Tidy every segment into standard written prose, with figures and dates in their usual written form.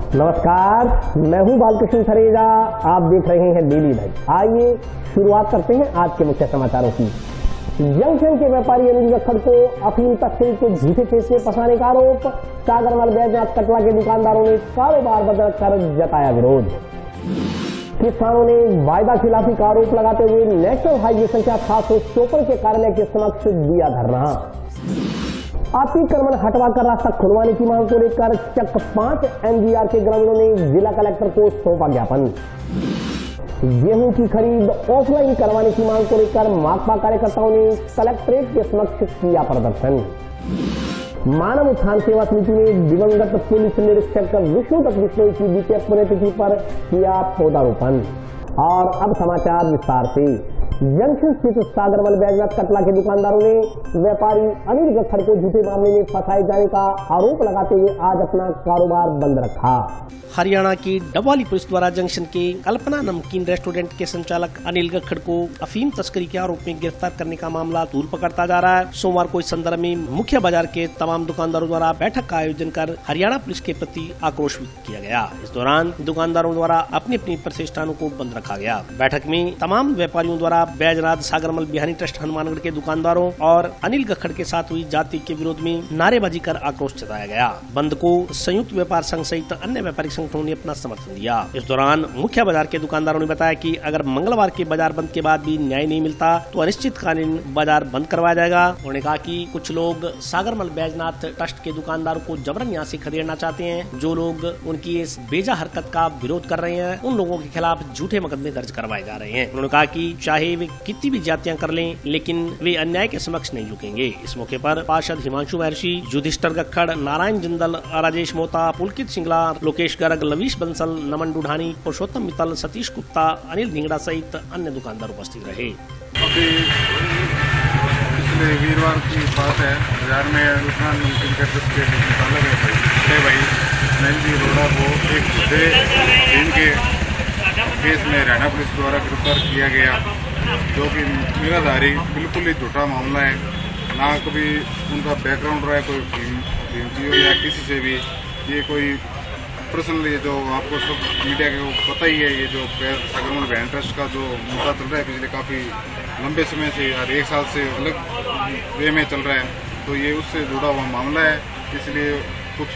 नमस्कार, मैं हूं बालकृष्ण सरेजा। आप देख रहे हैं डेली लाइव। आइए शुरुआत करते हैं आज के मुख्य समाचारों की। जंक्शन के व्यापारी अनिल गक्खड़ को अफीम तस्करी के झूठे केस में फंसाने का आरोप। सागरमल बैजनाथ कटला के दुकानदारों ने कारोबार बंद कर जताया विरोध। किसानों ने वायदा खिलाफी का आरोप लगाते हुए नेशनल हाईवे संख्या 754 के कार्यालय के समक्ष दिया धरना। अतिक्रमण हटवाकर रास्ता खुलवाने की मांग को लेकर चक 5 एनजीआर के ग्रामीणों ने जिला कलेक्टर को सौंपा ज्ञापन। गेहूं की खरीद ऑफलाइन करवाने की मांग को लेकर माकपा कार्यकर्ताओं ने कलेक्ट्रेट के समक्ष किया प्रदर्शन। मानव उत्थान सेवा समिति ने दिवंगत पुलिस निरीक्षक विष्णुदत्त बिश्नोई की द्वितीय पुण्यतिथि पर किया पौधारोपण। और अब समाचार विस्तार से। जंक्शन स्थित सागरमल बैजनाथ कटला के दुकानदारों ने व्यापारी अनिल गक्खड़ को झूठे मामले में फंसाए जाने का आरोप लगाते हुए आज अपना कारोबार बंद रखा। हरियाणा की डबवाली पुलिस द्वारा जंक्शन के कल्पना नमकीन रेस्टोरेंट के संचालक अनिल गक्खड़ को अफीम तस्करी के आरोप में गिरफ्तार करने का मामला दूर पकड़ता जा रहा है। सोमवार को इस संदर्भ में मुख्य बाजार के तमाम दुकानदारों द्वारा बैठक का आयोजन कर हरियाणा पुलिस के प्रति आक्रोश व्यक्त किया गया। इस दौरान दुकानदारों द्वारा अपनी अपनी प्रतिष्ठानों को बंद रखा गया। बैठक में तमाम व्यापारियों द्वारा बैजनाथ सागरमल बिहारी ट्रस्ट हनुमानगढ़ के दुकानदारों और अनिल गक्खड़ के साथ हुई जाति के विरोध में नारेबाजी कर आक्रोश जताया गया। बंद को संयुक्त व्यापार संघ सहित अन्य व्यापारिक संगठनों ने अपना समर्थन दिया। इस दौरान मुख्य बाजार के दुकानदारों ने बताया कि अगर मंगलवार के बाजार बंद के बाद भी न्याय नहीं मिलता तो अनिश्चितकालीन बाजार बंद करवाया जाएगा। उन्होंने कहा कि कुछ लोग सागरमल बैजनाथ ट्रस्ट के दुकानदारों को जबरन यहाँ से खदेड़ना चाहते हैं। जो लोग उनकी इस बेजा हरकत का विरोध कर रहे हैं उन लोगों के खिलाफ झूठे मुकदमे दर्ज करवाए जा रहे हैं। उन्होंने कहा कि चाहे वे कितनी भी जातियां कर लें लेकिन वे अन्याय के समक्ष नहीं झुकेंगे। इस मौके पर पार्षद हिमांशु महर्षि, युधिष्ठिर गक्खड़, नारायण जिंदल, राजेश मोहता, पुलकित सिंगला, लोकेश गर्ग, लवीश बंसल, नमन डुढानी, पुरुषोत्तम मित्तल, सतीश गुप्ता, अनिल ढिंगड़ा सहित अन्य दुकानदार उपस्थित रहे। अभी पिछले वीरवार की बात है, बाजार में दुकान नमकीन के निकाला गया भाई नैल जी रोड़ा को एक झूठे इनके केस में हरियाणा पुलिस द्वारा गिरफ्तार किया गया, जो कि मीराधारी बिल्कुल ही झूठा मामला है। ना कभी उनका बैकग्राउंड रहा है कोई फिल्म या किसी से भी। ये कोई पर्सनली जो आपको सब मीडिया को पता ही है, ये जो सागरमल बैन ट्रस्ट का जो मुद्दा चल रहा है पिछले काफ़ी लंबे समय से और 1 साल से अलग वे में चल रहा है, तो ये उससे जुड़ा हुआ मामला है। इसलिए कुछ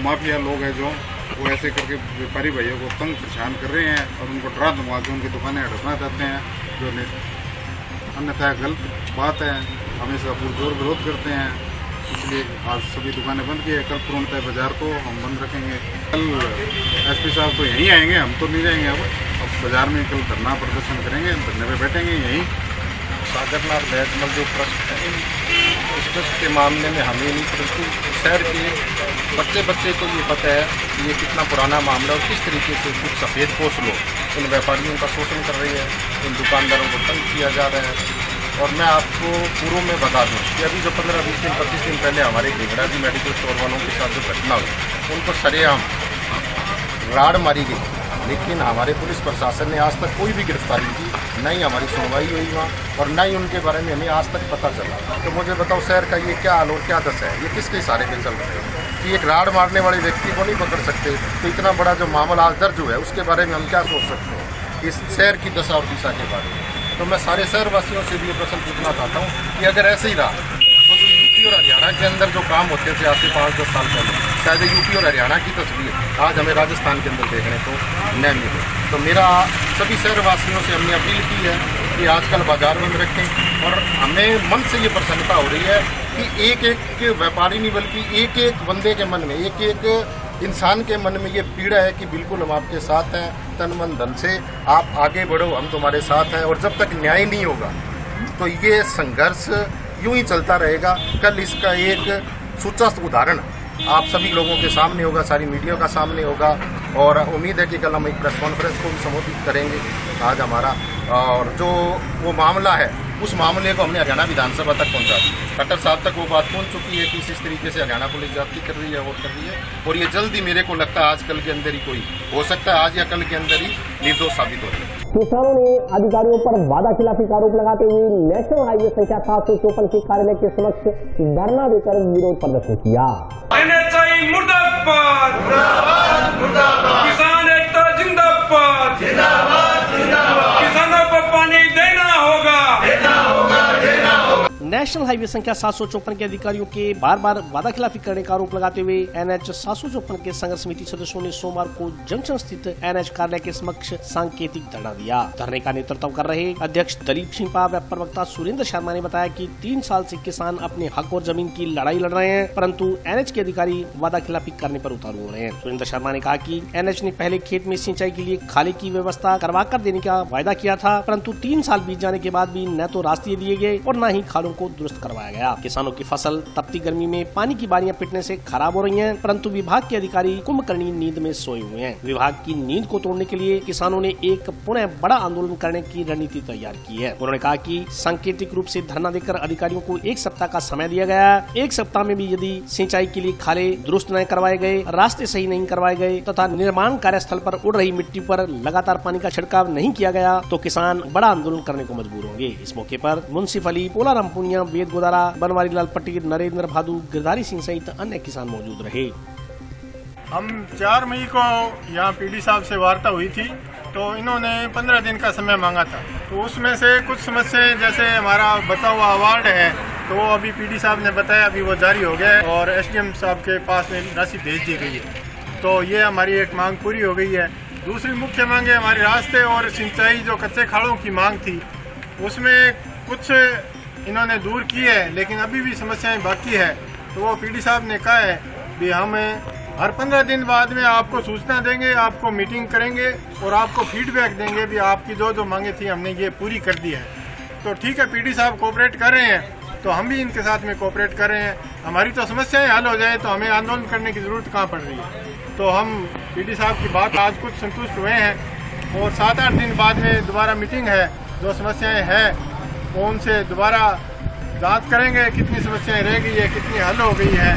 माफिया लोग हैं जो वो ऐसे करके व्यापारी भाइयों को तंग परेशान कर रहे हैं और उनको डरा धमका के उनकी दुकानें हड़पना चाहते हैं, जो अन्यथा गलत बात है। हम इसका पुरजोर विरोध करते हैं। इसलिए आज सभी दुकानें बंद की है। कल पूर्णतः बाजार को हम बंद रखेंगे। कल एसपी साहब तो यहीं आएंगे, हम तो नहीं जाएंगे। अब बाजार में कल धरना प्रदर्शन करेंगे, धरने पे बैठेंगे यहीं। सागरमल बैजनाथ जो ट्रस्ट है, इस ट्रस्ट के मामले में हमें नहीं परंतु शहर के बच्चे को ये पता है कि ये कितना पुराना मामला है और किस तरीके से कुछ सफ़ेद पोश लोग इन व्यापारियों का शोषण कर रही है, इन दुकानदारों को तंग किया जा रहा है। और मैं आपको पूर्व में बता दूं कि अभी जो 15-20 दिन 25 दिन पहले हमारे ढिंगड़ा जी मेडिकल स्टोर वालों के साथ जो घटना हुई, उनको सरेआम राड़ मारी गई, लेकिन हमारे पुलिस प्रशासन ने आज तक कोई भी गिरफ्तारी की, न ही हमारी सुनवाई हुई वहाँ और न ही उनके बारे में हमें आज तक पता चला। तो मुझे बताओ शहर का ये क्या हाल और क्या दशा है, ये किसके इशारे पे चल रहे हैं कि एक राड़ मारने वाले व्यक्ति को नहीं पकड़ सकते, तो इतना बड़ा जो मामला आज दर्ज हुआ है उसके बारे में हम क्या सोच सकते हैं इस शहर की दशा और दिशा के बारे में। तो मैं सारे शहरवासियों से भी ये प्रश्न पूछना चाहता हूँ कि अगर ऐसे ही रहा तो जो यूपी और हरियाणा के अंदर जो काम होते थे आज से 5-10 साल पहले, शायद यूपी और हरियाणा की तस्वीर आज हमें राजस्थान के अंदर देखने को न मिले। तो मेरा सभी शहरवासियों से हमने अपील की है कि आजकल बाजार बंद रखें और हमें मन से ये प्रसन्नता हो रही है कि एक व्यापारी नहीं बल्कि एक बंदे के मन में, एक इंसान के मन में ये पीड़ा है कि बिल्कुल हम आपके साथ हैं, तन मन धन से आप आगे बढ़ो, हम तुम्हारे साथ हैं। और जब तक न्याय नहीं होगा तो ये संघर्ष यूं ही चलता रहेगा। कल इसका एक सुचास्त उदाहरण आप सभी लोगों के सामने होगा, सारी मीडिया का सामने होगा और उम्मीद है कि कल हम एक प्रेस कॉन्फ्रेंस को भी संबोधित करेंगे आज हमारा। और जो वो मामला है उस मामले को हमने हरियाणा विधानसभा तक पहुंचा दी, खट्टर साहब तक वो बात पहुंच चुकी है कि इस तरीके से हरियाणा पुलिस जाती कर रही है और कर रही है और ये जल्द ही मेरे को लगता है आज कल के अंदर ही कोई हो सकता है, आज या कल के अंदर ही निर्दोष साबित हो रही है। किसानों ने अधिकारियों पर वादा खिलाफी का आरोप लगाते हुए नेशनल हाईवे संख्या 754 के कार्यालय के समक्ष धरना देकर विरोध प्रदर्शन किया। जिंदाबाद किसान एकता जिंदाबाद किसानों को पानी देना होगा। नेशनल हाईवे संख्या 754 के अधिकारियों के बार बार वादा खिलाफी करने का आरोप लगाते हुए NH 754 के संघर्ष समिति सदस्यों ने सोमवार को जंक्शन स्थित NH कार्यालय के समक्ष सांकेतिक धरना दिया। धरने का नेतृत्व कर रहे अध्यक्ष दलीप सिंह पा व प्रवक्ता सुरेंद्र शर्मा ने बताया कि 3 साल से किसान अपने हक और जमीन की लड़ाई लड़ रहे हैं, परंतु NH के अधिकारी वादा खिलाफी करने पर उतारू हो रहे हैं। सुरेंद्र शर्मा ने कहा कि NH ने पहले खेत में सिंचाई के लिए खाले की व्यवस्था करवा कर देने का वायदा किया था, परंतु 3 साल बीत जाने के बाद भी न तो रास्ते दिए गए और न ही खालों को दुरुस्त करवाया गया। किसानों की फसल तपती गर्मी में पानी की बारियां पिटने से खराब हो रही हैं, परंतु विभाग के अधिकारी कुंभकर्णी नींद में सोए हुए हैं। विभाग की नींद को तोड़ने के लिए किसानों ने एक पुनः बड़ा आंदोलन करने की रणनीति तैयार की है। उन्होंने कहा कि सांकेतिक रूप से धरना देकर अधिकारियों को 1 सप्ताह का समय दिया गया है। 1 सप्ताह में भी यदि सिंचाई के लिए खाले दुरुस्त नहीं करवाए गए, रास्ते सही नहीं करवाए गए तथा निर्माण कार्यस्थल पर उड़ रही मिट्टी पर लगातार पानी का छिड़काव नहीं किया गया तो किसान बड़ा आंदोलन करने को मजबूर होंगे। इस मौके पर मुंसिफ अली, पोलाराम पुनिया, वेद गोदारा, बनवारी लाल पटेल, नरेंद्र भादु, गिरधारी सिंह सहित अन्य किसान मौजूद रहे। हम 4 मई को यहाँ पीडी साहब से वार्ता हुई थी, तो इन्होंने 15 दिन का समय मांगा था। तो उसमें से कुछ समस्याएं, जैसे हमारा बचा हुआ अवार्ड है, तो अभी पीडी साहब ने बताया अभी वो जारी हो गया है और SDM साहब के पास में राशि भेज दी गई है। तो ये हमारी एक मांग पूरी हो गई है। दूसरी मुख्य मांग है हमारे रास्ते और सिंचाई, जो कच्चे खाड़ों की मांग थी, उसमें कुछ इन्होंने दूर की है, लेकिन अभी भी समस्याएं बाकी है। तो वो पीडी साहब ने कहा है कि हम हर 15 दिन बाद में आपको सूचना देंगे, आपको मीटिंग करेंगे और आपको फीडबैक देंगे भी आपकी जो मांगे थी हमने ये पूरी कर दी है। तो ठीक है, पीडी साहब कोऑपरेट कर रहे हैं तो हम भी इनके साथ में कोऑपरेट कर रहे हैं। हमारी तो समस्याएं हल हो जाए तो हमें आंदोलन करने की ज़रूरत कहाँ पड़ रही है। तो हम पीडी साहब की बात आज कुछ संतुष्ट हुए हैं और 7-8 दिन बाद में दोबारा मीटिंग है। जो समस्याएं हैं वो उनसे दोबारा जांच करेंगे, कितनी समस्याएं रह गई है, कितनी हल हो गई है।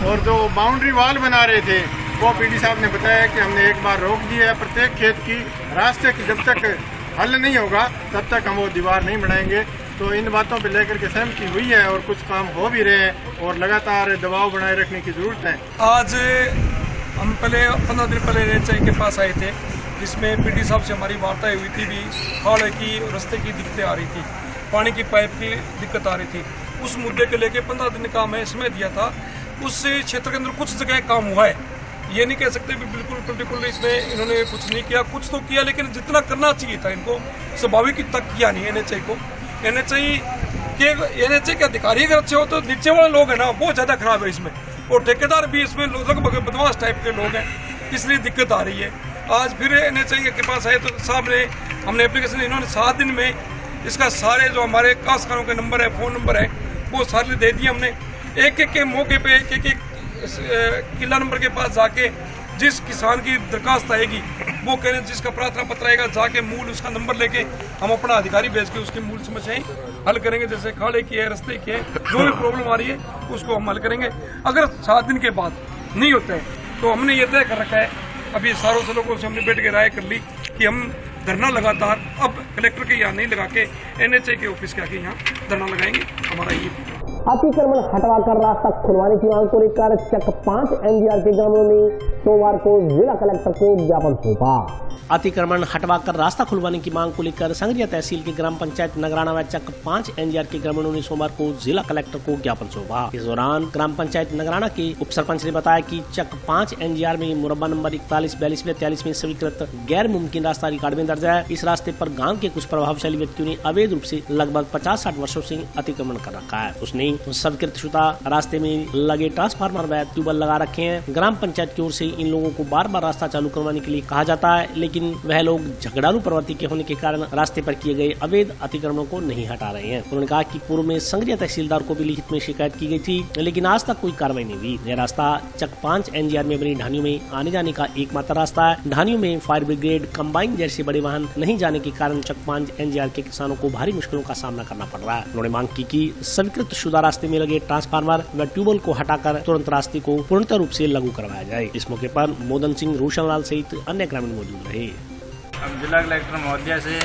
और जो बाउंड्री वॉल बना रहे थे वो पीडी साहब ने बताया कि हमने एक बार रोक दी है। प्रत्येक खेत की रास्ते की जब तक हल नहीं होगा तब तक हम वो दीवार नहीं बनाएंगे। तो इन बातों पे लेकर के सहमति हुई है और कुछ काम हो भी रहे हैं और लगातार दबाव बनाए रखने की जरूरत है। आज हम 15 दिन पहले NH के पास आए थे, जिसमें पीडी साहब से हमारी वार्ता हुई थी। भी खाले की रास्ते की दिक्कतें आ रही थी, पानी की पाइप की दिक्कत आ रही थी। उस मुद्दे को लेकर 15 दिन का हमें समय दिया था। उस क्षेत्र के अंदर कुछ जगह काम हुआ है, ये नहीं कह सकते भी बिल्कुल पर्टिकुलर इसमें इन्होंने कुछ नहीं किया। कुछ तो किया, लेकिन जितना करना चाहिए था इनको स्वाभाविक तक किया नहीं। NH को NH के अधिकारी अगर अच्छे हो तो नीचे वाले लोग हैं ना वो ज़्यादा खराब है इसमें, और ठेकेदार भी इसमें लगभग बदमाश टाइप के लोग हैं, इसलिए दिक्कत आ रही है। आज फिर NH के पास आए तो साहब ने हमने एप्लीकेशन, इन्होंने 7 दिन में इसका सारे जो हमारे काश्तकारों के नंबर है, फ़ोन नंबर है, वो सारे दे दिए हमने। एक के मौके पे एक किला नंबर के पास जाके जिस किसान की दरखास्त आएगी वो कहने जिसका प्रार्थना पत्र आएगा जाके मूल उसका नंबर लेके हम अपना अधिकारी भेज के उसकी मूल समस्याएं हल करेंगे। जैसे खाले की है, रास्ते की है, जो भी प्रॉब्लम आ रही है उसको हम हल करेंगे। अगर 7 दिन के बाद नहीं होता है तो हमने ये तय कर रखा है, अभी सारों से लोगों से हमने बैठ के राय कर ली कि हम धरना लगातार अब कलेक्टर के यहाँ नहीं लगा के NH के ऑफिस के आगे यहाँ धरना लगाएंगे। हमारा ये अतिक्रमण हटवाकर रास्ता खुलवाने की मांग को लेकर चक 5 NGR के ग्रामीणों ने सोमवार को जिला कलेक्टर को ज्ञापन सौंपा। अतिक्रमण हटवाकर रास्ता खुलवाने की मांग को लेकर संगरिया तहसील के ग्राम पंचायत नगराना व चक 5 NGR के ग्रामीणों ने सोमवार को जिला कलेक्टर को ज्ञापन सौंपा। इस दौरान ग्राम पंचायत नगराना के उप सरपंच ने बताया कि चक 5 NGR में मुरब्बा नंबर 41, 42 व 43 में स्वीकृत गैर मुमकिन रास्ता रिकॉर्ड में दर्ज है। इस रास्ते पर गाँव के कुछ प्रभावशाली व्यक्तियों ने अवैध रूप से लगभग 50-60 वर्षों से अतिक्रमण कर रखा है। उसने स्वीकृत शुदा रास्ते में लगे ट्रांसफार्मर व ट्यूबवेल लगा रखे हैं। ग्राम पंचायत की ओर से इन लोगों को बार बार रास्ता चालू करवाने के लिए कहा जाता है, लेकिन वह लोग झगड़ालू प्रवृत्ति के होने के कारण रास्ते पर किए गए अवैध अतिक्रमणों को नहीं हटा रहे हैं। उन्होंने कहा कि पूर्व में संगरिया तहसीलदार को भी लिखित में शिकायत की गई थी, लेकिन आज तक कोई कार्रवाई नहीं हुई। यह रास्ता चक 5 NGR में बनी ढानियों में आने जाने का एकमात्र रास्ता है। ढानियों में फायर ब्रिगेड, कंबाइन जैसे बड़े वाहन नहीं जाने के कारण चक 5 NGR के किसानों को भारी मुश्किलों का सामना करना पड़ रहा है। उन्होंने मांग की कि स्वीकृत शुदा रास्ते में लगे ट्रांसफार्मर व ट्यूबवेल को हटाकर तुरंत रास्ते को पूर्णतः रूप से लागू करवाया जाए। इस मौके पर मोदन सिंह, रोशन लाल सहित अन्य ग्रामीण मौजूद रहे। अब जिला कलेक्टर महोदय से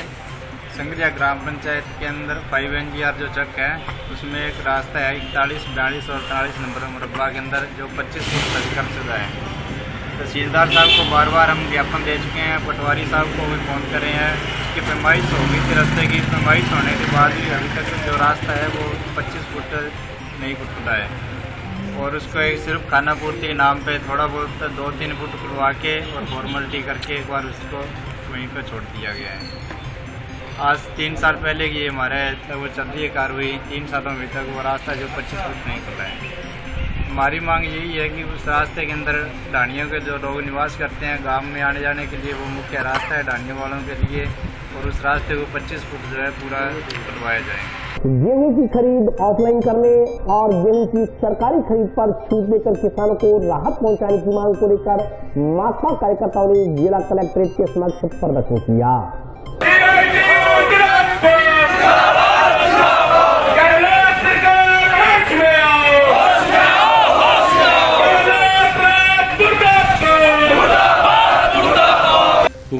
संगरिया ग्राम पंचायत के अंदर 5 NGR जो चक है उसमें एक रास्ता है 41, 42 और 43 नंबर मुरब्बा के अंदर जो 25 फुट तक कर चुका है। तहसीलदार साहब को बार बार हम ज्ञापन दे चुके हैं, पटवारी साहब को भी फ़ोन करे हैं। उसकी पैमाइश हो गई थी, रास्ते की पैमाइश होने के बाद भी अभी तक जो रास्ता है वो 25 फुट नहीं खुदा है और उसको एक सिर्फ खाना पूर्ति के नाम पे थोड़ा बहुत 2-3 फुट खुलवा के और फॉर्मेलिटी करके एक बार उसको वहीं पर छोड़ दिया गया है। आज 3 साल पहले की हमारे वो चल रही है कार्रवाई, 3 सालों में तक वो रास्ता जो 25 फुट नहीं खुला है। हमारी मांग यही है कि उस रास्ते के अंदर ढाणियों के जो लोग निवास करते हैं गांव में आने जाने के लिए वो मुख्य रास्ता है ढाणियों वालों के लिए, और उस रास्ते को 25 फुट जो है पूरा खुलवाया जाए। गेहूं की खरीद ऑफलाइन करने और गेहूं की सरकारी खरीद पर छूट देकर किसानों को राहत पहुंचाने की मांग को लेकर माकपा कार्यकर्ताओं ने जिला कलेक्ट्रेट के समक्ष प्रदर्शन किया।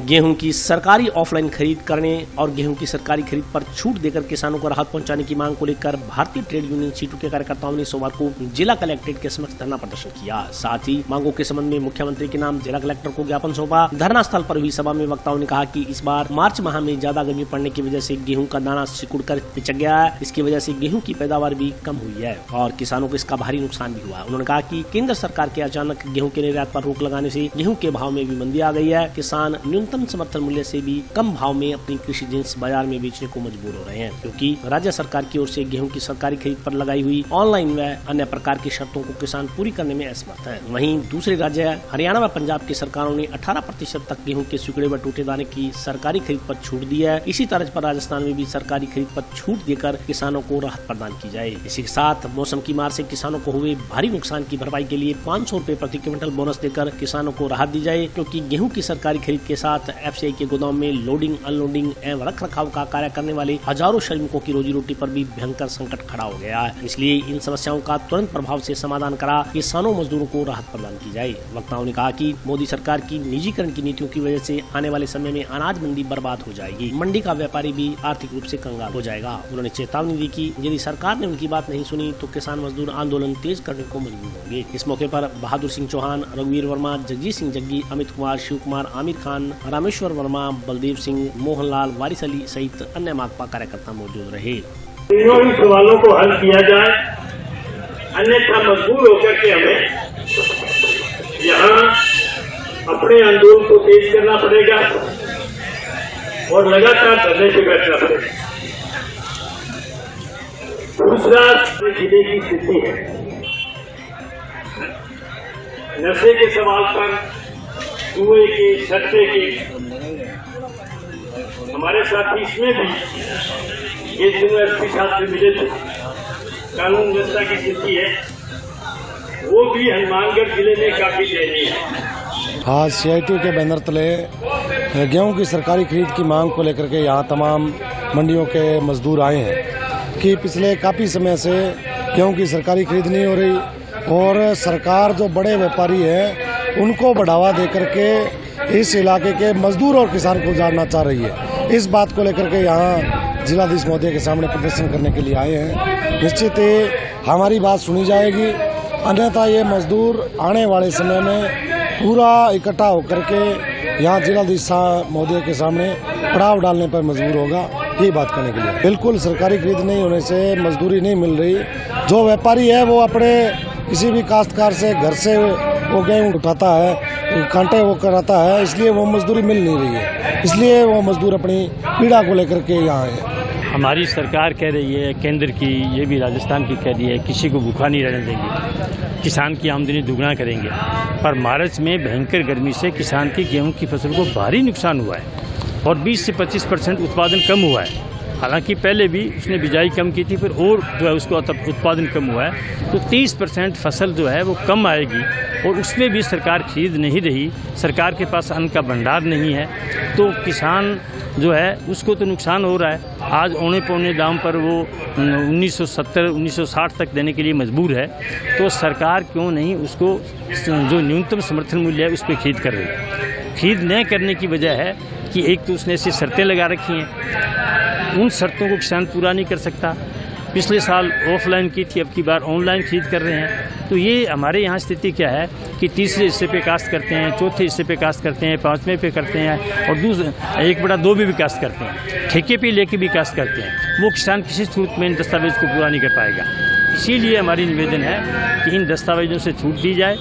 गेहूं की सरकारी ऑफलाइन खरीद करने और गेहूं की सरकारी खरीद पर छूट देकर किसानों को राहत पहुंचाने की मांग को लेकर भारतीय ट्रेड यूनियन सीटू के कार्यकर्ताओं ने सोमवार को जिला कलेक्ट्रेट के समक्ष धरना प्रदर्शन किया। साथ ही मांगों के संबंध में मुख्यमंत्री के नाम जिला कलेक्टर को ज्ञापन सौंपा। धरना स्थल पर हुई सभा में वक्ताओं ने कहा कि इस बार मार्च माह में ज्यादा गर्मी पड़ने की वजह से गेहूं का दाना सिकुड़ कर पिचक गया है। इसकी वजह से गेहूं की पैदावार भी कम हुई है और किसानों को इसका भारी नुकसान भी हुआ। उन्होंने कहा कि केंद्र सरकार के अचानक गेहूं के निर्यात पर रोक लगाने से गेहूं के भाव में भी मंदी आ गई है। किसान न्यूनतम समर्थन मूल्य से भी कम भाव में अपनी कृषि जिन्स बाजार में बेचने को मजबूर हो रहे हैं, क्योंकि राज्य सरकार की ओर से गेहूं की सरकारी खरीद पर लगाई हुई ऑनलाइन व अन्य प्रकार की शर्तों को किसान पूरी करने में असमर्थ है। वहीं दूसरे राज्य हरियाणा व पंजाब की सरकारों ने 18% तक गेहूं के सिकुड़े व टूटे दाने की सरकारी खरीद पर छूट दी है। इसी तर्ज पर राजस्थान में भी सरकारी खरीद पर छूट देकर किसानों को राहत प्रदान की जाए। इसी के साथ मौसम की मार से किसानों को हुए भारी नुकसान की भरपाई के लिए 500 रुपए प्रति क्विंटल बोनस देकर किसानों को राहत दी जाए, क्योंकि गेहूं की सरकारी खरीद के साथ FCI के गोदाम में लोडिंग अनलोडिंग एवं रख रखाव का कार्य करने वाले हजारों श्रमिकों की रोजी रोटी पर भी भयंकर संकट खड़ा हो गया है। इसलिए इन समस्याओं का तुरंत प्रभाव से समाधान करा किसानों मजदूरों को राहत प्रदान की जाए। वक्ताओं ने कहा कि मोदी सरकार की निजीकरण की नीतियों की वजह से आने वाले समय में अनाज मंडी बर्बाद हो जाएगी, मंडी का व्यापारी भी आर्थिक रूप से कंगाल हो जाएगा। उन्होंने चेतावनी दी कि यदि सरकार ने उनकी बात नहीं सुनी तो किसान मजदूर आंदोलन तेज करने को मजबूर होंगे। इस मौके पर बहादुर सिंह चौहान, रघुवीर वर्मा, जगजीत सिंह जग्गी, अमित कुमार, शिव कुमार, आमिर खान, रामेश्वर वर्मा, बलदेव सिंह, मोहनलाल, वारिस अली सहित अन्य माकपा कार्यकर्ता मौजूद रहे। तीनों ही सवालों को हल किया जाए, अन्यथा मजबूर होकर के हमें यहाँ अपने आंदोलन को तेज करना पड़ेगा और लगातार धरने पे बैठना पड़ेगा। दूसरा जिले की स्थिति है, नशे के सवाल पर, जुए के, सट्टे के, हमारे साथी इसमें भी ये दोनों एसपी साहब से मिले थे। कानून व्यवस्था की स्थिति है वो भी हनुमानगढ़ जिले में काफी दयनीय है। आज CITU के बैनर तले गेहूं की सरकारी खरीद की मांग को लेकर के यहाँ तमाम मंडियों के मजदूर आए हैं कि पिछले काफ़ी समय से गेहूं की सरकारी खरीद नहीं हो रही और सरकार जो बड़े व्यापारी हैं उनको बढ़ावा देकर के इस इलाके के मजदूर और किसान को जानना चाह रही है। इस बात को लेकर के यहाँ जिलाधीश महोदय के सामने प्रदर्शन करने के लिए आए हैं। निश्चित ही हमारी बात सुनी जाएगी, अन्यथा ये मजदूर आने वाले समय में पूरा इकट्ठा होकर के यहाँ जिलाधीश महोदय के सामने पड़ाव डालने पर मजबूर होगा यही बात करने के लिए। बिल्कुल सरकारी खरीद नहीं होने से मजदूरी नहीं मिल रही। जो व्यापारी है वो अपने किसी भी काश्तकार से घर से वो गेहूँ उठाता है, कांटे वो कराता है, इसलिए वो मजदूरी मिल नहीं रही है, इसलिए वो मजदूर अपनी पीड़ा को लेकर के यहाँ आए। हमारी सरकार कह रही है, केंद्र की, ये भी राजस्थान की कह रही है, किसी को भूखा नहीं रहने देंगे, किसान की आमदनी दुगना करेंगे। पर मार्च में भयंकर गर्मी से किसान की गेहूं की फसल को भारी नुकसान हुआ है और 20 से 25% उत्पादन कम हुआ है। हालांकि पहले भी उसने बिजाई कम की थी, फिर और जो है उसको उत्पादन कम हुआ है, तो 30% फसल जो है वो कम आएगी और उसमें भी सरकार खरीद नहीं रही। सरकार के पास अन्न का भंडार नहीं है, तो किसान जो है उसको तो नुकसान हो रहा है। आज औने पौने दाम पर वो 1970-1960 तक देने के लिए मजबूर है, तो सरकार क्यों नहीं उसको जो न्यूनतम समर्थन मूल्य है उस पर खरीद कर रही। खरीद न करने की वजह है कि एक तो उसने ऐसी शर्तें लगा रखी हैं, उन शर्तों को किसान पूरा नहीं कर सकता। पिछले साल ऑफलाइन की थी, अब की बार ऑनलाइन खरीद कर रहे हैं। तो ये हमारे यहाँ स्थिति क्या है कि तीसरे हिस्से पे काश्त करते हैं, चौथे हिस्से पे काश्त करते हैं, पाँचवें पे करते हैं और 1/2 भी काश्त करते हैं, ठेके पे लेके भी काश्त करते हैं। वो किसान किसी सूरत में इन दस्तावेज को पूरा नहीं कर पाएगा। इसीलिए हमारी निवेदन है कि इन दस्तावेजों से छूट दी जाए,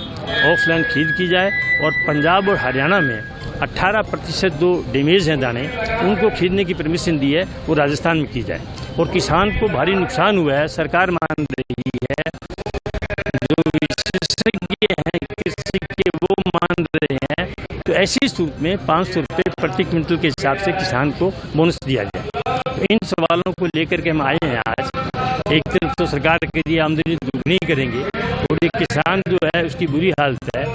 ऑफलाइन खरीद की जाए और पंजाब और हरियाणा में 18% जो डैमेज हैं दाने, उनको खरीदने की परमिशन दी है वो राजस्थान में की जाए। और किसान को भारी नुकसान हुआ है, सरकार मान रही है, जो विशेषज्ञ हैं कृषि के वो मान रहे हैं। तो ऐसी सूरत में 500 रुपये प्रति क्विंटल के हिसाब से किसान को बोनस दिया जाए। तो इन सवालों को लेकर के हम आए हैं आज। एक तरफ तो सरकार के लिए आमदनी दुगनी करेंगे और ये किसान जो है उसकी बुरी हालत है,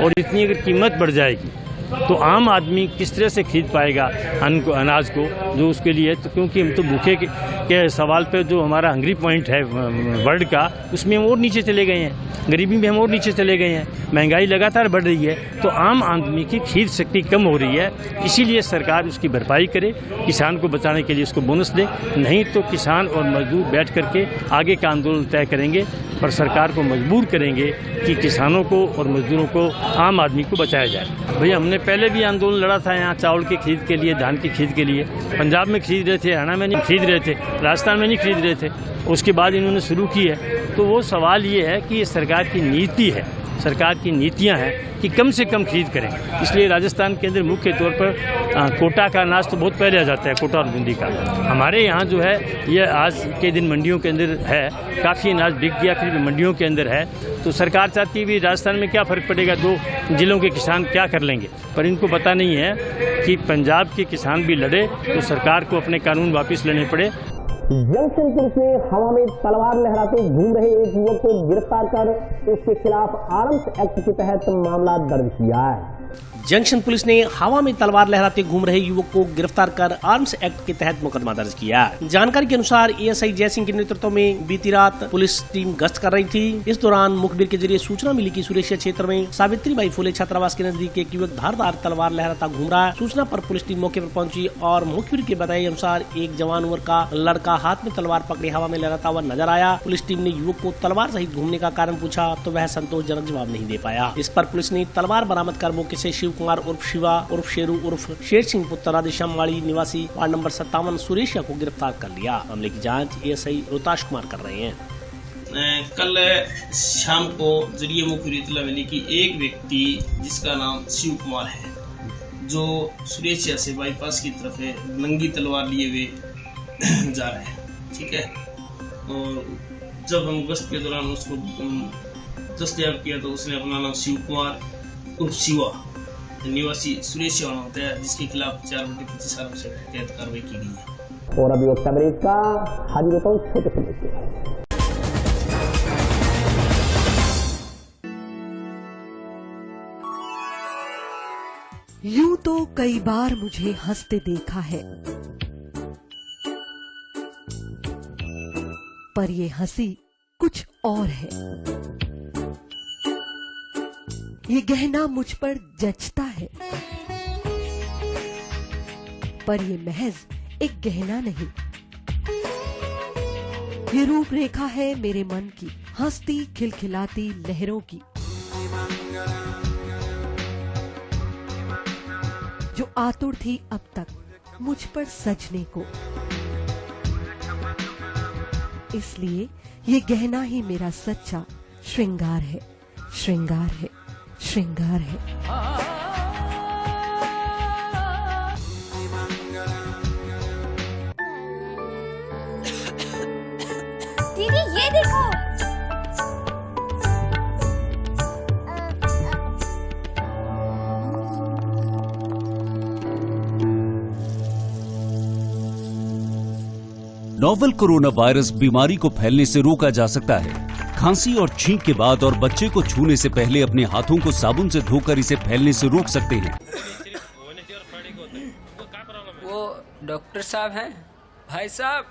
और इतनी अगर कीमत बढ़ जाएगी तो आम आदमी किस तरह से खरीद पाएगा अन्न को, अनाज को, जो उसके लिए। तो क्योंकि हम तो भूखे के सवाल पे जो हमारा हंगरी पॉइंट है वर्ल्ड का, उसमें हम और नीचे चले गए हैं, गरीबी में हम और नीचे चले गए हैं, महंगाई लगातार बढ़ रही है, तो आम आदमी की खरीद शक्ति कम हो रही है। इसीलिए सरकार उसकी भरपाई करे, किसान को बचाने के लिए उसको बोनस दे, नहीं तो किसान और मजदूर बैठ करके आगे का आंदोलन तय करेंगे, पर सरकार को मजबूर करेंगे कि किसानों को और मजदूरों को, आम आदमी को बचाया जाए। भैया हमने पहले भी आंदोलन लड़ा था यहाँ चावल की खरीद के लिए, धान की खरीद के लिए। पंजाब में खरीद रहे थे, हरियाणा में नहीं खरीद रहे थे, राजस्थान में नहीं खरीद रहे थे। उसके बाद इन्होंने शुरू की है। तो वो सवाल ये है कि ये सरकार की नीति है, सरकार की नीतियां हैं कि कम से कम खरीद करें। इसलिए राजस्थान के अंदर मुख्य तौर पर कोटा का अनाज तो बहुत पहले आ जाता है, कोटा और बूंदी का। हमारे यहाँ जो है ये आज के दिन मंडियों के अंदर है, काफ़ी अनाज बिक गया, फिर मंडियों के अंदर है। तो सरकार चाहती है भी राजस्थान में क्या फ़र्क पड़ेगा, 2 जिलों के किसान क्या कर लेंगे, पर इनको पता नहीं है कि पंजाब के किसान भी लड़े तो सरकार को अपने कानून वापस लेने पड़े। जंक्शन पुलिस ने हवा में तलवार लहराते घूम रहे एक युवक को गिरफ्तार कर उसके खिलाफ आर्म्स एक्ट के तहत मामला दर्ज किया है। जंक्शन पुलिस ने हवा में तलवार लहराते घूम रहे युवक को गिरफ्तार कर आर्म्स एक्ट के तहत मुकदमा दर्ज किया। जानकारी के अनुसार एएसआई जय सिंह के नेतृत्व में बीती रात पुलिस टीम गश्त कर रही थी। इस दौरान मुखबिर के जरिए सूचना मिली कि सुरेशिया क्षेत्र में सावित्रीबाई फुले छात्रावास के नजदीक एक युवक धारदार तलवार लहराता घूम रहा है। सूचना पर पुलिस टीम मौके पर पहुंची और मुखबिर के बताए अनुसार एक जवान उम्र का लड़का हाथ में तलवार पकड़े हवा में लहराता हुआ नजर आया। पुलिस टीम ने युवक को तलवार सहित घूमने का कारण पूछा तो वह संतोषजनक जवाब नहीं दे पाया। इस पर पुलिस ने तलवार बरामद कर मौके से शिव कुमार उर्फ शिवा उर्फ शेरू उर्फ शेर सिंह पुत्र राधेश्यामवाड़ी निवासी वार्ड नंबर 57 सुरेशिया को गिरफ्तार कर लिया। मामले की जांच एएसआई रोताश कुमार कर रहे हैं। कल शाम को जरिए मुखबिर इत्तला मिली कि एक व्यक्ति जिसका नाम शिव कुमार है, जो सुरेशिया से बाईपास की तरफ है, नंगी तलवार लिए हुए जा रहे हैं। ठीक है, और जब हम गश्त के दौरान उसको दस्तयाब किया तो उसने अपना नाम शिव कुमार उर्फ शिवा निवासी सुरेशिया बताया, जिसके खिलाफ 4/25 आरोप से तहत कार्रवाई की गई है। और अभी वक्त ब्रेक का, हाजिर होता हूँ छोटे से ब्रेक के बाद। यूं तो कई बार मुझे हंसते देखा है, पर ये हंसी कुछ और है। ये गहना मुझ पर जचता है, पर ये महज एक गहना नहीं, ये रूपरेखा है मेरे मन की, हंसती खिलखिलाती लहरों की, जो आतुर थी अब तक मुझ पर सजने को। इसलिए ये गहना ही मेरा सच्चा श्रृंगार है, श्रृंगार है, श्रृंगार है। दीदी ये देखो, नोवेल कोरोना वायरस बीमारी को फैलने से रोका जा सकता है। खांसी और छींक के बाद और बच्चे को छूने से पहले अपने हाथों को साबुन से धोकर इसे फैलने से रोक सकते हैं। वो डॉक्टर साहब हैं? भाई साहब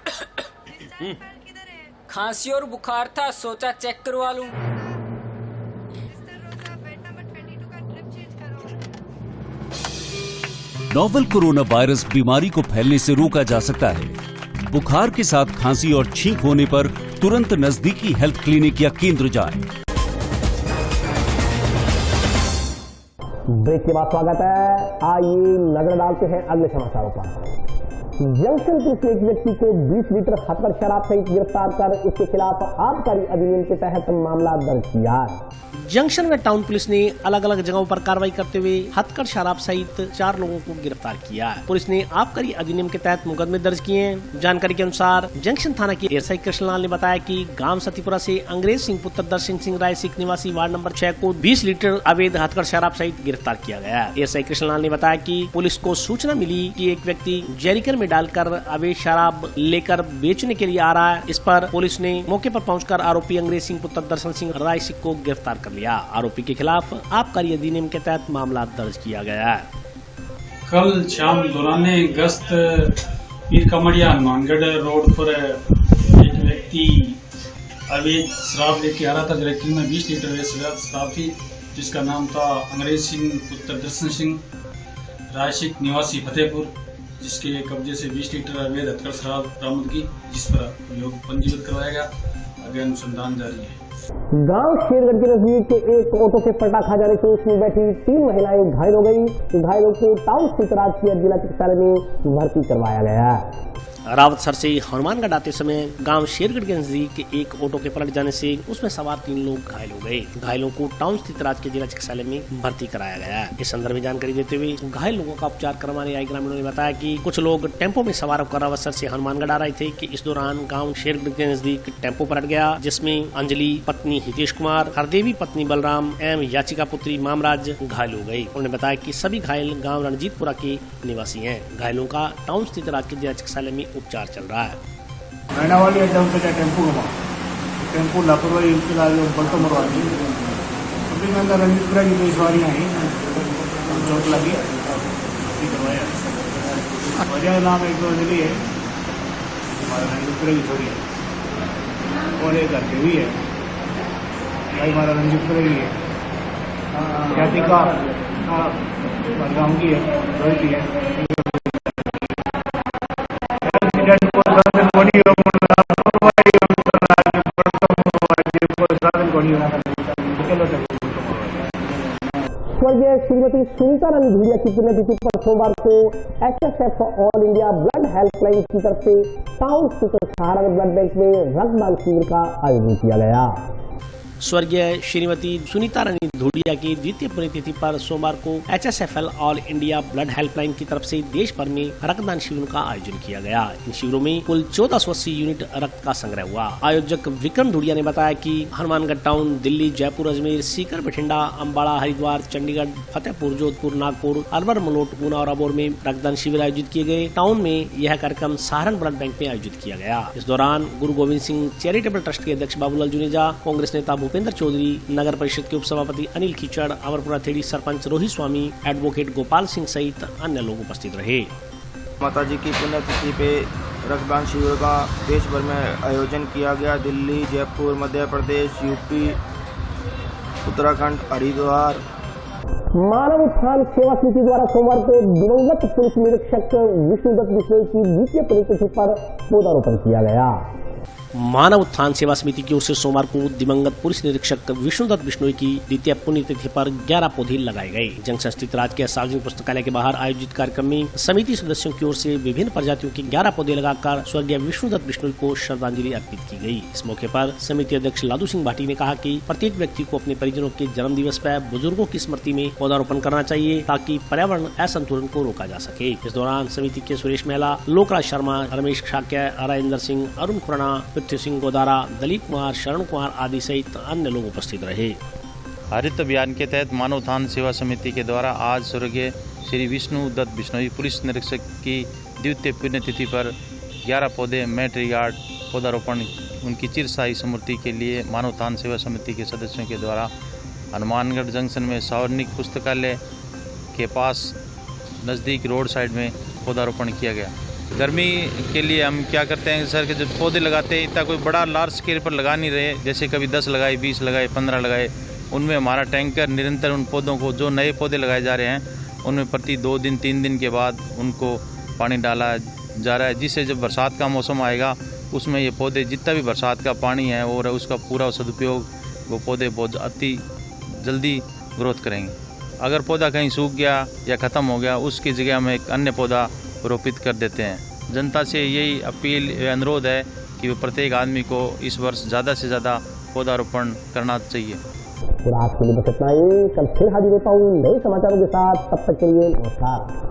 खांसी और बुखार था, सोचा चेक करवा लूं। नोवेल कोरोना वायरस बीमारी को फैलने से रोका जा सकता है। बुखार के साथ खांसी और छींक होने पर तुरंत नजदीकी हेल्थ क्लिनिक या केंद्र जाएं। ब्रेक के बाद स्वागत है। आइए नजर डालते हैं अगले समाचारों पर। जंक्शन पुलिस ने एक व्यक्ति को 20 लीटर हथकढ़ शराब सहित गिरफ्तार कर उसके खिलाफ आबकारी अधिनियम के तहत मामला दर्ज किया। जंक्शन में टाउन पुलिस ने अलग अलग जगहों पर कार्रवाई करते हुए हथकढ़ शराब सहित 4 लोगों को गिरफ्तार किया। पुलिस ने आबकारी अधिनियम के तहत मुकदमे दर्ज किए हैं। जानकारी के अनुसार जंक्शन थाना के एसआई कृष्णलाल ने बताया कि गांव सतीपुरा से अंग्रेज सिंह पुत्र दर्शन सिंह राय सिख निवासी वार्ड नंबर 6 को 20 लीटर अवैध हथकढ़ शराब सहित गिरफ्तार किया गया। एसआई कृष्णलाल ने बताया कि पुलिस को सूचना मिली कि एक व्यक्ति जेरिकन में डालकर अवैध शराब लेकर बेचने के लिए आ रहा है। इस पर पुलिस ने मौके पर पहुंचकर आरोपी अंग्रेज सिंह पुत्र दर्शन सिंह राय सिख को गिरफ्तार कर लिया। आरोपी के खिलाफ आबकारी अधिनियम के तहत मामला दर्ज किया गया है। कल शाम दौरान गश्त पीर कमड़िया हनुमानगढ़ रोड पर एक व्यक्ति अवैध शराब लेके आ रहा था। जरकिन में 20 लीटर अवैध शराब थी, जिसका नाम था अंग्रेज सिंह पुत्र दर्शन सिंह राय सिख निवासी फतेहपुर, जिसके कब्जे से 20 लीटर अवैध हथकढ़ शराब बरामद की, जिस पर अभियोग पंजीबद्ध करवाया गया। आगे अनुसंधान जारी है। गांव शेरगढ़ के नजदीक के एक ऑटो के पलटा खा जाने से उसमें बैठी 3 महिलाएं घायल हो गई। घायलों को टाउन स्थित राजकीय जिला चिकित्सालय में भर्ती करवाया गया। रावतसर से हनुमानगढ़ आते समय गांव शेरगढ़ के नजदीक एक ऑटो के पलट जाने से उसमें सवार 3 लोग घायल हो गए। घायलों को टाउन स्थित राजकीय जिला चिकित्सालय में भर्ती कराया गया। इस संदर्भ में जानकारी देते हुए घायल लोगों का उपचार करवाने आए ग्रामीणों ने बताया कि कुछ लोग टेम्पो में सवार होकर रावतसर से हनुमानगढ़ आ रहे थे कि इस दौरान गाँव शेरगढ़ के नजदीक टेम्पो पलट गया, जिसमें अंजलि पत्नी हितेश कुमार, हरदेवी पत्नी बलराम एवं याचिका पुत्री मामराज घायल हो गयी। उन्होंने बताया कि सभी घायल गाँव रणजीतपुरा के निवासी है। घायलों का टाउन स्थित राजकीय जिला चिकित्सालय में उपचार चल रहा है। वाली एकदम से टेम्पो लापरवाही बल्टो मरवा दी। अभी मैं रणजीतपुरा की 2 सवारियाँ हैं, चोट लगी करवाया। वजह नाम एक 2 अंजलि है, हमारा रणजीतपुरा की छोरी है, और एक घर के भी है भाई, हमारा रणजीतपुरा की है। यातिका बलगाम की है, रोई की है। स्वर्गीय श्रीमती सुनीता रानी धूड़िया की पुण्यतिथि पर सोमवार को एचएसएफ ऑल इंडिया ब्लड हेल्पलाइन की तरफ से टाउन स्थित सहारानगर ब्लड बैंक में रक्तदान शिविर का आयोजन किया गया। स्वर्गीय श्रीमती सुनीता रानी धूड़िया की द्वितीय पुण्यतिथि पर सोमवार को एचएसएफएल ऑल इंडिया ब्लड हेल्पलाइन की तरफ से देश भर में रक्तदान शिविरों का आयोजन किया गया। इन शिविरों में कुल 1480 यूनिट रक्त का संग्रह हुआ। आयोजक विक्रम धूड़िया ने बताया कि हनुमानगढ़ टाउन, दिल्ली, जयपुर, अजमेर, सीकर, बठिंडा, अम्बाड़ा, हरिद्वार, चंडीगढ़, फतेहपुर, जोधपुर, नागपुर, अलवर, मलोट, पूना और अबोर में रक्तदान शिविर आयोजित किए गए। टाउन में यह कार्यक्रम सहारण ब्लड बैंक में आयोजित किया गया। इस दौरान गुरु गोविंद सिंह चैरिटेबल ट्रस्ट के अध्यक्ष बाबूलाल जुनेजा, कांग्रेस नेता भूपेंद्र चौधरी, नगर परिषद के उपसभापति अनिल खीचड़, अमरपुरा थेड़ी सरपंच रोहित स्वामी, एडवोकेट गोपाल सिंह सहित अन्य लोग उपस्थित रहे। माता जी की पुण्यतिथि पे रक्तदान शिविर का देश भर में आयोजन किया गया। दिल्ली, जयपुर, मध्य प्रदेश, यूपी, उत्तराखंड, हरिद्वार। मानव उत्थान सेवा समिति द्वारा सोमवार को दिवंगत पुलिस निरीक्षक विष्णुदत्त बिश्नोई की द्वितीय पुण्यतिथि पर पौधारोपण किया गया। मानव उत्थान सेवा समिति की ओर से सोमवार को दिवंगत पुलिस निरीक्षक विष्णुदत्त बिश्नोई की द्वितीय पुण्यतिथि पर 11 पौधे लगाए गए। जंक्शन स्थित राजकीय सार्वजनिक पुस्तकालय के बाहर आयोजित कार्यक्रम में समिति सदस्यों की ओर से विभिन्न प्रजातियों के 11 पौधे लगाकर स्वर्गीय विष्णुदत्त बिश्नोई को श्रद्धांजलि अर्पित की गई। इस मौके पर समिति अध्यक्ष लादू सिंह भाटी ने कहा कि प्रत्येक व्यक्ति को अपने परिजनों के जन्म दिवस पर बुजुर्गों की स्मृति में पौधारोपण करना चाहिए, ताकि पर्यावरण असंतुलन को रोका जा सके। इस दौरान समिति के सुरेश मेहला, लोकराज शर्मा, रमेश शाक्य, राजेंद्र सिंह, अरुण खुराना, पृथ्वी सिंह गोदारा, दलीप कुमार, शरण कुमार आदि सहित अन्य लोग उपस्थित रहे। हरित अभियान के तहत मानव उत्थान सेवा समिति के द्वारा आज स्वर्गीय श्री विष्णुदत्त बिश्नोई पुलिस निरीक्षक की द्वितीय पुण्यतिथि पर 11 पौधे मेट रिगार्ड पौधारोपण उनकी चिरस्थायी स्मृति के लिए मानव उत्थान सेवा समिति के सदस्यों के द्वारा हनुमानगढ़ जंक्शन में सार्वजनिक पुस्तकालय के पास नज़दीक रोड साइड में पौधारोपण किया गया। गर्मी के लिए हम क्या करते हैं सर, के जो पौधे लगाते हैं इतना कोई बड़ा लार्ज स्केल पर लगा नहीं रहे, जैसे कभी 10 लगाए, 20 लगाए, 15 लगाए। उनमें हमारा टैंकर निरंतर उन पौधों को, जो नए पौधे लगाए जा रहे हैं उनमें प्रति 2 दिन 3 दिन के बाद उनको पानी डाला जा रहा है, जिससे जब बरसात का मौसम आएगा उसमें ये पौधे जितना भी बरसात का पानी है और उसका पूरा सदुपयोग वो पौधे बहुत अति जल्दी ग्रोथ करेंगे। अगर पौधा कहीं सूख गया या ख़त्म हो गया उसकी जगह हम एक अन्य पौधा रोपित कर देते हैं। जनता से यही अपील अनुरोध है कि वो प्रत्येक आदमी को इस वर्ष ज़्यादा से ज़्यादा पौधारोपण करना चाहिए। और आज के लिए बस इतना ही। कल फिर हाजिर होता हूँ नए समाचारों के साथ, तब तक के लिए नमस्कार।